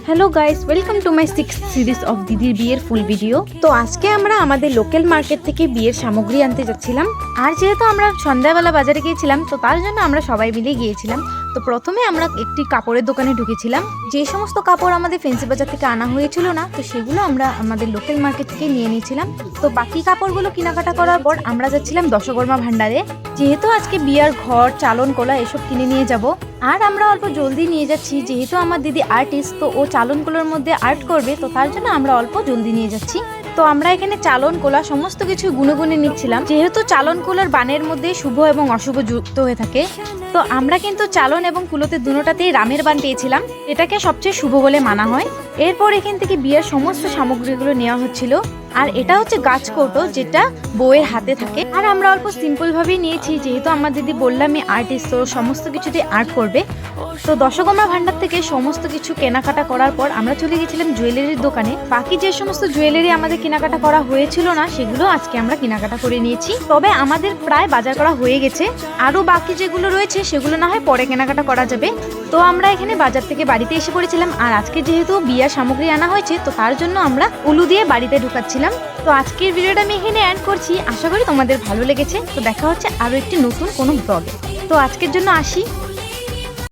Hello guys, welcome to my 6th series of দিদির বিয়ের full video. তো আজকে আমরা আমাদের লোকাল মার্কেট থেকে বিয়ের সামগ্রী আনতে যাচ্ছিলাম। আর যেহেতু আমরা সন্ধ্যাবেলা বাজারে গিয়েছিলাম, তো তার জন্য আমরা সবাই মিলে গিয়েছিলাম। তো প্রথমে আমরা একটি কাপড়ের দোকানে ঢুকেছিলাম। যে সমস্ত কাপড় আমাদের ফেন্সি বাজার থেকে আনা হয়েছিল না, তো সেগুলো আমরা আমাদের লোকাল মার্কেট থেকে নিয়ে নিয়েছিলাম। তো বাকি কাপড়গুলো কেনাকাটা করার পর আমরা যাচ্ছিলাম দশকর্মা ভান্ডারে, যেহেতু আজকে বিয়ার ঘর, চালন, কলা এসব কিনে নিয়ে যাব। আর আমরা অল্প জলদি নিয়ে যাচ্ছি, যেহেতু আমার দিদি আর্টিস্ট, তো ও চালনগুলোর মধ্যে আর্ট করবে, তো তার জন্য আমরা অল্প জলদি নিয়ে যাচ্ছি। তো আমরা এখানে চালন, কোলা সমস্ত কিছু গুনে গুনে নিচ্ছিলাম, যেহেতু চালন কোলার বানের মধ্যে শুভ এবং অশুভ যুক্ত হয়ে থাকে। তো আমরা কিন্তু চালন এবং কুলোতে দুটোটাতেই রামের বান পেয়েছিলাম, এটাকে সবচেয়ে শুভ বলে মানা হয়। এরপর এখান থেকে বিয়ের সমস্ত সামগ্রীগুলো নেওয়া হচ্ছিল। আর এটা হচ্ছে গাছ কৌটো, যেটা বউয়ের হাতে থাকে। আর আমরা অল্প সিম্পল ভাবেই নিয়েছি, যেহেতু আমার দিদি বললামই আর্টিস্ট, তো সমস্ত কিছুতে আর্ট করবে। তো দশকর্মা ভান্ডার থেকে সমস্ত কিছু কেনাকাটা করার পর আমরা চলে গেছিলাম জুয়েলারির দোকানে। বাকি যে সমস্ত জুয়েলারি আমাদের কেনাকাটা করা হয়েছিল না, সেগুলো আজকে আমরা কেনাকাটা করে নিয়েছি। তবে আমাদের প্রায় বাজার করা হয়ে গেছে, আরো বাকি যেগুলো রয়েছে সেগুলো না হয় পরে কেনাকাটা করা যাবে। তো আমরা এখানে বাজার থেকে বাড়িতে এসে পড়েছিলাম। আর আজকে যেহেতু বিয়ার সামগ্রী আনা হয়েছে, তো তার জন্য আমরা উলু দিয়ে বাড়িতে ঢুকাচ্ছিলাম। তো আজকের ভিডিওটা আমি এখানে এন্ড করছি। আশা করি তোমাদের ভালো লেগেছে। তো দেখা হচ্ছে আরো একটি নতুন কোনো ব্লগে। তো আজকের জন্য আসি।